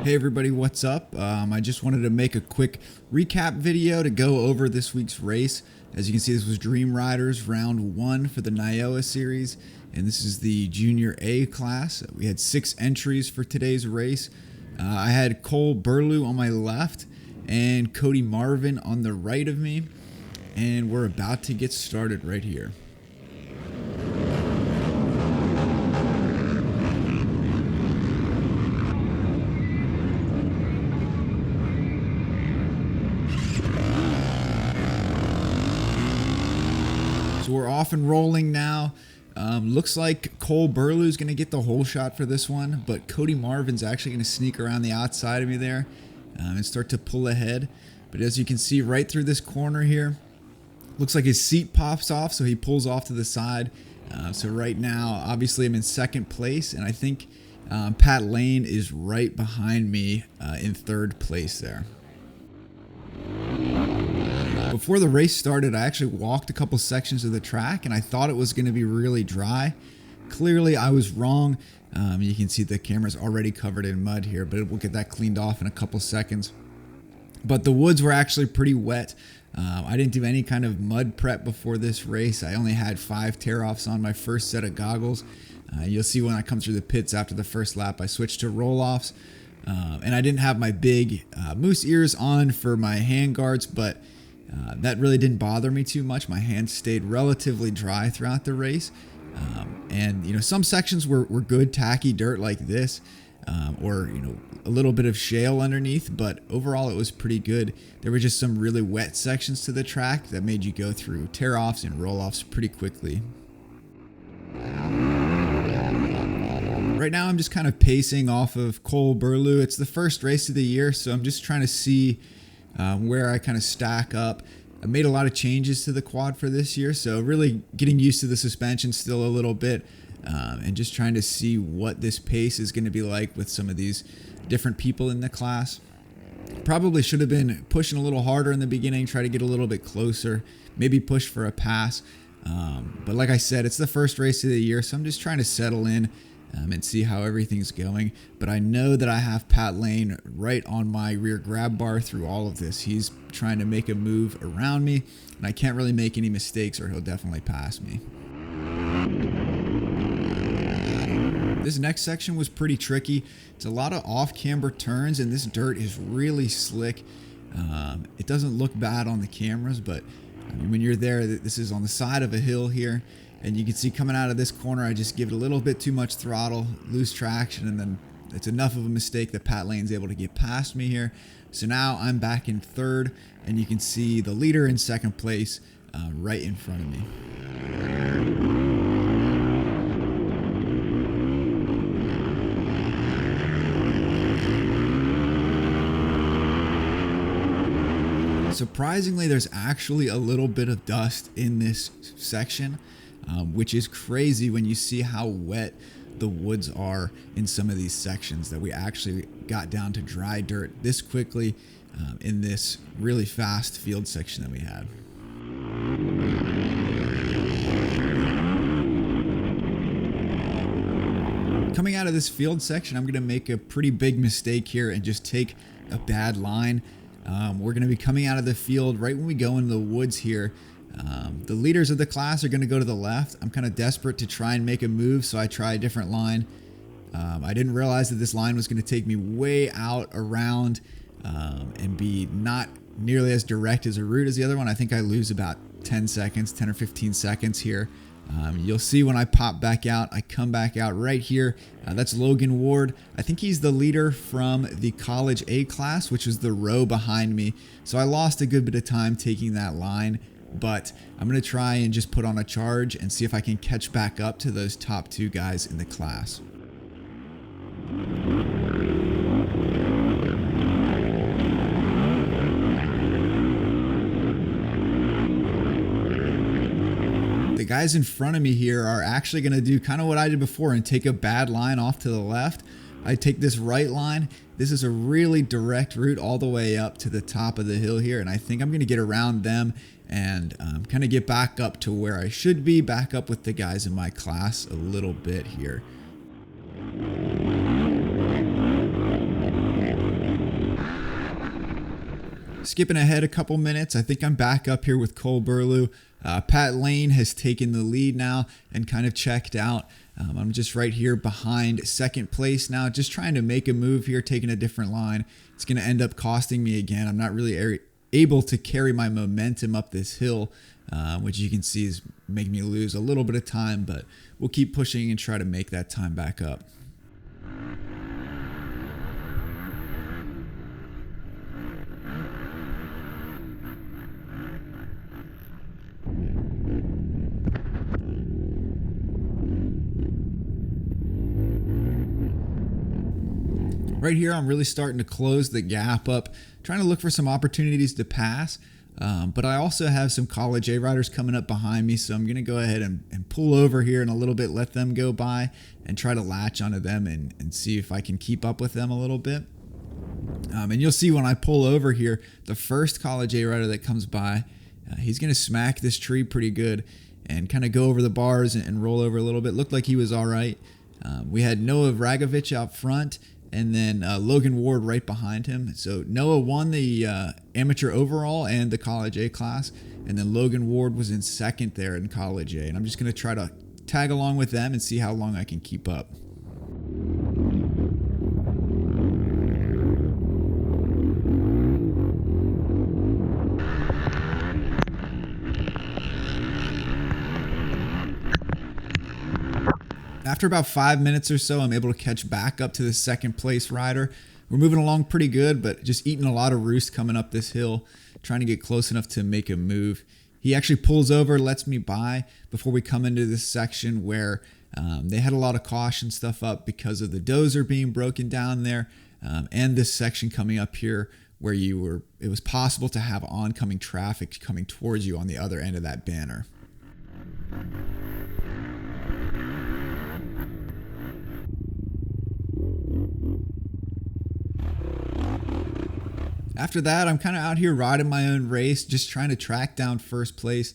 Hey everybody, what's up? I just wanted to make a quick recap video to go over this week's race. As you can see, this was Dream Riders round 1 for the NYOA series, and this is the Junior A class. We had 6 entries for today's race. I had Cole Burlew on my left and Cody Marvin on the right of me, and we're about to get started right here. So we're off and rolling now. Looks like Cole Burlew is going to get the whole shot for this one, but Cody Marvin's actually going to sneak around the outside of me there and start to pull ahead. But as you can see right through this corner here, looks like his seat pops off, so he pulls off to the side. So right now, obviously I'm in second place, and I think Pat Lane is right behind me in third place there. Before the race started, I actually walked a couple sections of the track and I thought it was going to be really dry. Clearly I was wrong. You can see the camera's already covered in mud here, but we'll get that cleaned off in a couple seconds. But the woods were actually pretty wet. I didn't do any kind of mud prep before this race. I only had 5 tear-offs on my first set of goggles. You'll see when I come through the pits after the first lap, I switched to roll-offs. And I didn't have my big moose ears on for my hand guards, but that really didn't bother me too much. My hands stayed relatively dry throughout the race. And, you know, some sections were good, tacky dirt like this, or, you know, a little bit of shale underneath, but overall it was pretty good. There were just some really wet sections to the track that made you go through tear-offs and roll-offs pretty quickly. Right now I'm just kind of pacing off of Cole Burlew. It's the first race of the year, so I'm just trying to see where I kind of stack up. I made a lot of changes to the quad for this year, so really getting used to the suspension still a little bit, and just trying to see what this pace is going to be like with some of these different people in the class. Probably should have been pushing a little harder in the beginning, try to get a little bit closer, maybe push for a pass. But like I said, it's the first race of the year, so I'm just trying to settle in and see how everything's going. But I know that I have Pat Lane right on my rear grab bar through all of this. He's trying to make a move around me, and I can't really make any mistakes or he'll definitely pass me. This next section was pretty tricky. It's a lot of off-camber turns, and this dirt is really slick. It doesn't look bad on the cameras, but I mean, when you're there, this is on the side of a hill here. And you can see coming out of this corner, I just give it a little bit too much throttle, lose traction, and then it's enough of a mistake that Pat Lane's able to get past me here. So now I'm back in third, and you can see the leader in second place right in front of me. Surprisingly, there's actually a little bit of dust in this section. Which is crazy when you see how wet the woods are in some of these sections, that we actually got down to dry dirt this quickly in this really fast field section that we had. Coming out of this field section, I'm going to make a pretty big mistake here and just take a bad line. We're going to be coming out of the field right when we go into the woods here. The leaders of the class are going to go to the left. I'm kind of desperate to try and make a move, so I try a different line. I didn't realize that this line was going to take me way out around and be not nearly as direct as a route as the other one. I think I lose about 10 or 15 seconds here. You'll see when I pop back out, I come back out right here. That's Logan Ward. I think he's the leader from the College A class, which is the row behind me. So I lost a good bit of time taking that line. But I'm going to try and just put on a charge and see if I can catch back up to those top 2 guys in the class. The guys in front of me here are actually going to do kind of what I did before and take a bad line off to the left. I take this right line. This is a really direct route all the way up to the top of the hill here, and I think I'm going to get around them and kind of get back up to where I should be, back up with the guys in my class a little bit here. Skipping ahead a couple minutes, I think I'm back up here with Cole Burlew. Pat Lane has taken the lead now and kind of checked out. I'm just right here behind second place now, just trying to make a move here, taking a different line. It's going to end up costing me again. I'm not really able to carry my momentum up this hill, which you can see is making me lose a little bit of time, but we'll keep pushing and try to make that time back up. Right here, I'm really starting to close the gap up, trying to look for some opportunities to pass. But I also have some college A riders coming up behind me, so I'm going to go ahead and pull over here in a little bit, let them go by, and try to latch onto them and see if I can keep up with them a little bit. And you'll see when I pull over here, the first college A rider that comes by, he's going to smack this tree pretty good and kind of go over the bars and roll over a little bit. Looked like he was all right. We had Noah Vragovich out front, and then Logan Ward right behind him. So Noah won the amateur overall and the college A class, and then Logan Ward was in second there in college A. And I'm just going to try to tag along with them and see how long I can keep up. After about 5 minutes or so, I'm able to catch back up to the second place rider. We're moving along pretty good, but just eating a lot of roost coming up this hill, trying to get close enough to make a move. He actually pulls over, lets me by before we come into this section where they had a lot of caution stuff up because of the dozer being broken down there, and this section coming up here where it was possible to have oncoming traffic coming towards you on the other end of that banner. After that, I'm kind of out here riding my own race, just trying to track down first place.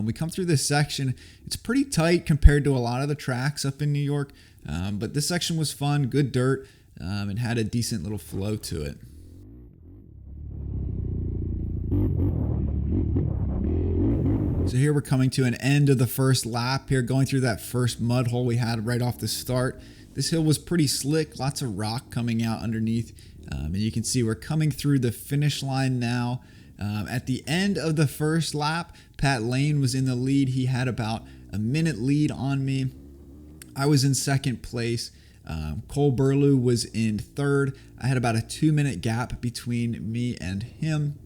We come through this section. It's pretty tight compared to a lot of the tracks up in New York, but this section was fun, good dirt, and had a decent little flow to it. So here we're coming to an end of the first lap here, going through that first mud hole we had right off the start. This hill was pretty slick, lots of rock coming out underneath. And you can see we're coming through the finish line now. At the end of the first lap, Pat Lane was in the lead. He had about a minute lead on me. I was in second place. Cole Burlew was in third. I had about a 2-minute gap between me and him.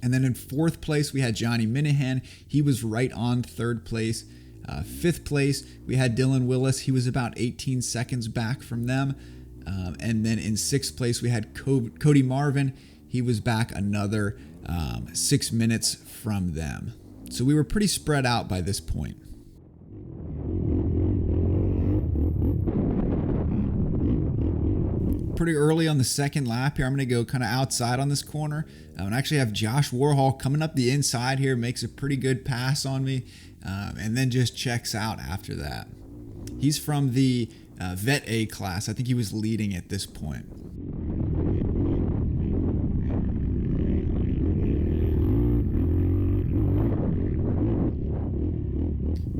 And then in fourth place, we had Johnny Minahan. He was right on third place. Fifth place, we had Dylan Willis. He was about 18 seconds back from them. And then in sixth place, we had Cody Marvin. He was back another 6 minutes from them. So we were pretty spread out by this point. Pretty early on the second lap here, I'm going to go kind of outside on this corner. And actually have Josh Warhol coming up the inside here, makes a pretty good pass on me, and then just checks out after that. He's from the Vet A class. I think he was leading at this point.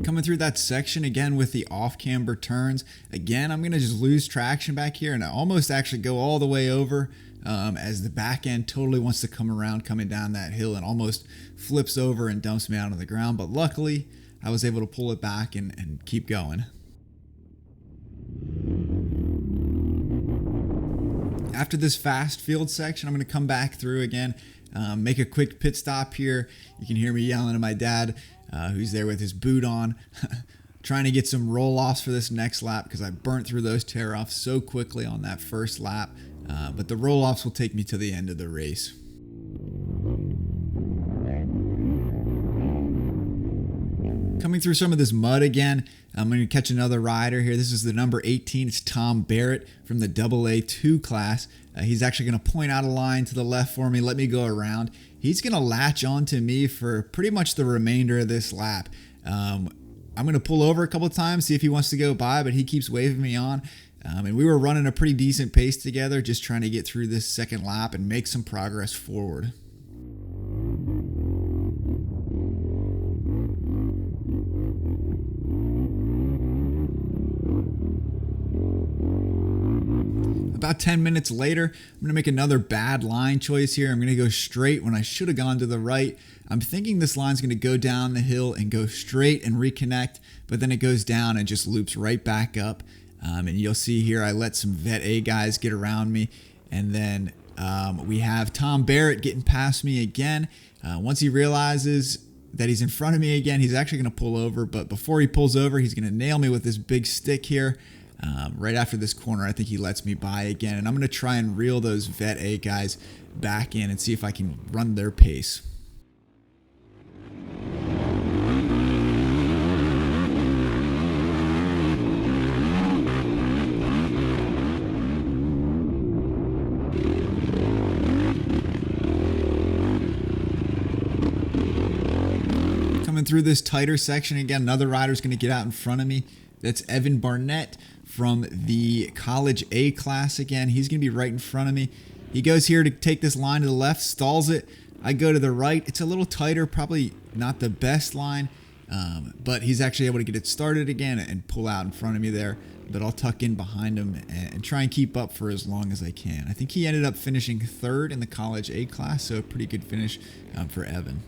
Coming through that section again with the off-camber turns. Again, I'm going to just lose traction back here and I almost actually go all the way over as the back end totally wants to come around coming down that hill and almost flips over and dumps me out on the ground. But luckily, I was able to pull it back and keep going. After this fast field section, I'm going to come back through again, make a quick pit stop here. You can hear me yelling at my dad, who's there with his boot on, trying to get some roll-offs for this next lap because I burnt through those tear-offs so quickly on that first lap. But the roll-offs will take me to the end of the race. Coming through some of this mud again, I'm going to catch another rider here. This is the number 18. It's Tom Barrett from the AA2 class. He's actually going to point out a line to the left for me, let me go around. He's going to latch onto me for pretty much the remainder of this lap. I'm going to pull over a couple of times, see if he wants to go by, but he keeps waving me on. And we were running a pretty decent pace together, just trying to get through this second lap and make some progress forward. About 10 minutes later, I'm going to make another bad line choice here. I'm going to go straight when I should have gone to the right. I'm thinking this line's going to go down the hill and go straight and reconnect, but then it goes down and just loops right back up. And you'll see here I let some Vet A guys get around me, and then we have Tom Barrett getting past me again. Once he realizes that he's in front of me again, he's actually going to pull over, but before he pulls over, he's going to nail me with this big stick here. Right after this corner, I think he lets me by again, and I'm going to try and reel those Vet A guys back in and see if I can run their pace. Coming through this tighter section again, another rider's going to get out in front of me. That's Evan Barnett from the College A class again. He's going to be right in front of me. He goes here to take this line to the left, stalls it. I go to the right. It's a little tighter, probably not the best line, but he's actually able to get it started again and pull out in front of me there. But I'll tuck in behind him and try and keep up for as long as I can. I think he ended up finishing third in the College A class, so a pretty good finish for Evan.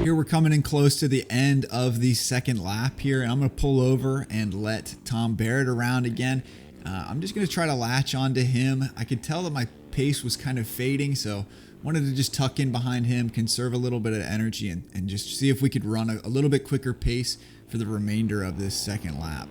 Here we're coming in close to the end of the second lap here, and I'm going to pull over and let Tom Barrett around again. I'm just going to try to latch onto him. I could tell that my pace was kind of fading, so wanted to just tuck in behind him, conserve a little bit of energy, and just see if we could run a little bit quicker pace for the remainder of this second lap.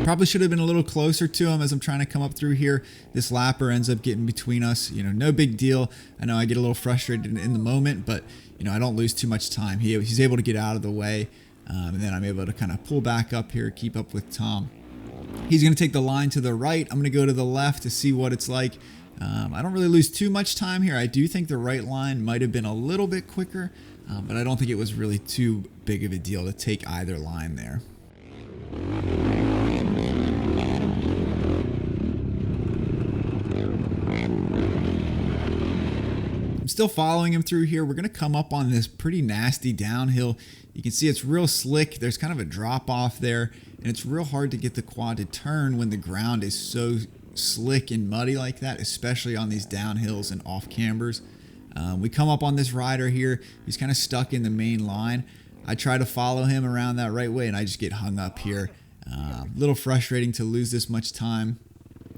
Probably should have been a little closer to him as I'm trying to come up through here. This lapper ends up getting between us. No big deal. I know I get a little frustrated in the moment, but I don't lose too much time. He's able to get out of the way, and then I'm able to kind of pull back up here, keep up with Tom. He's going to take the line to the right. I'm going to go to the left to see what it's like. I don't really lose too much time here. I do think the right line might have been a little bit quicker, but I don't think it was really too big of a deal to take either line there. I'm still following him through here. We're going to come up on this pretty nasty downhill. You can see it's real slick. There's kind of a drop off there, and it's real hard to get the quad to turn when the ground is so slick and muddy like that, especially on these downhills and off cambers. We come up on this rider here. He's kind of stuck in the main line. I try to follow him around that right way, and I just get hung up here. A little frustrating to lose this much time.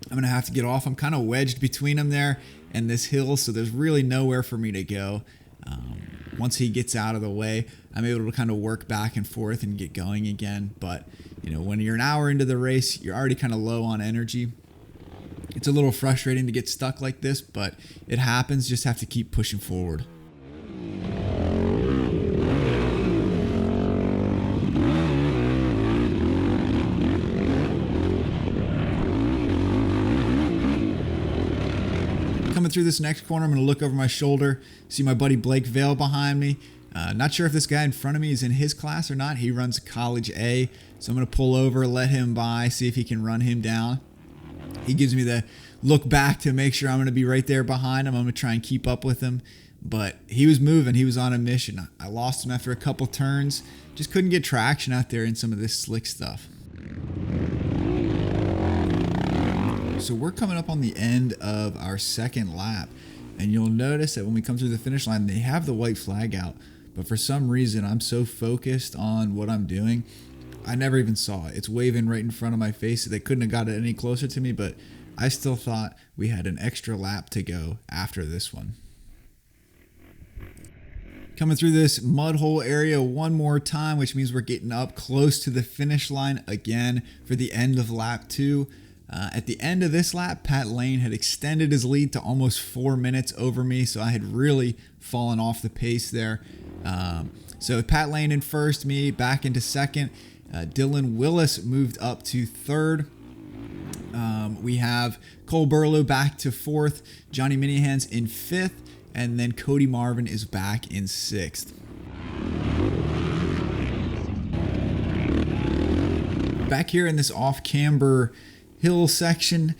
I'm going to have to get off. I'm kind of wedged between him there and this hill, so there's really nowhere for me to go. Once he gets out of the way, I'm able to kind of work back and forth and get going again. But, when you're an hour into the race, you're already kind of low on energy. It's a little frustrating to get stuck like this, but it happens. Just have to keep pushing forward. Coming through this next corner, I'm going to look over my shoulder, see my buddy Blake Vale behind me. Not sure if this guy in front of me is in his class or not. He runs College A, so I'm going to pull over, let him by, see if he can run him down. He gives me the look back to make sure I'm going to be right there behind him. I'm going to try and keep up with him, but he was moving. He was on a mission. I lost him after a couple turns. Just couldn't get traction out there in some of this slick stuff. So we're coming up on the end of our second lap, and you'll notice that when we come through the finish line, they have the white flag out, but for some reason I'm so focused on what I'm doing, I never even saw it. It's waving right in front of my face. They couldn't have got it any closer to me, but I still thought we had an extra lap to go after this one. Coming through this mud hole area one more time, which means we're getting up close to the finish line again for the end of lap 2. At the end of this lap, Pat Lane had extended his lead to almost 4 minutes over me, so I had really fallen off the pace there. So Pat Lane in first, me back into second. Dylan Willis moved up to third. We have Cole Burlow back to fourth, Johnny Minihans in fifth, and then Cody Marvin is back in sixth. Back here in this off-camber hill section,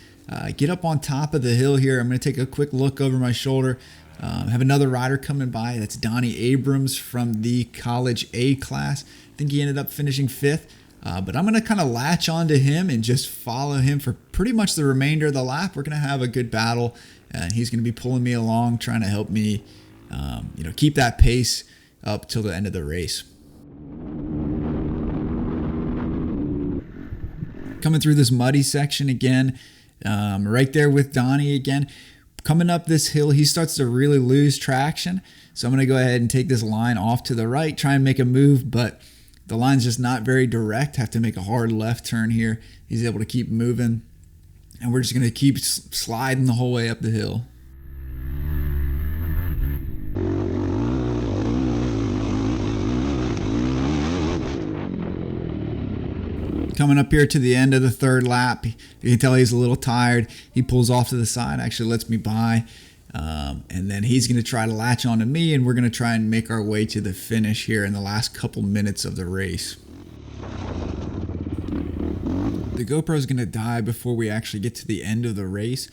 get up on top of the hill here. I'm going to take a quick look over my shoulder. Have another rider coming by. That's Donnie Abrams from the College A class. I think he ended up finishing 5th. But I'm going to kind of latch onto him and just follow him for pretty much the remainder of the lap. We're going to have a good battle, and he's going to be pulling me along, trying to help me, keep that pace up till the end of the race. Coming through this muddy section again, right there with Donnie again. Coming up this hill, he starts to really lose traction. So I'm going to go ahead and take this line off to the right, try and make a move, but the line's just not very direct. Have to make a hard left turn here. He's able to keep moving, and we're just going to keep sliding the whole way up the hill. Coming up here to the end of the 3rd lap, you can tell he's a little tired. He pulls off to the side, actually lets me by. And then he's going to try to latch onto me, and we're going to try and make our way to the finish here in the last couple minutes of the race. The GoPro is going to die before we actually get to the end of the race.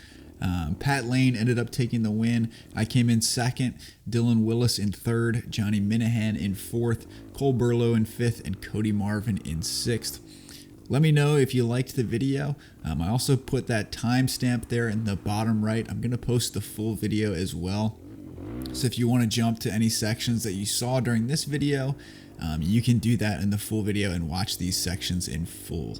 Pat Lane ended up taking the win. I came in 2nd, Dylan Willis in 3rd, Johnny Minahan in 4th, Cole Burlow in 5th, and Cody Marvin in 6th. Let me know if you liked the video. I also put that timestamp there in the bottom right. I'm going to post the full video as well. So if you want to jump to any sections that you saw during this video, you can do that in the full video and watch these sections in full.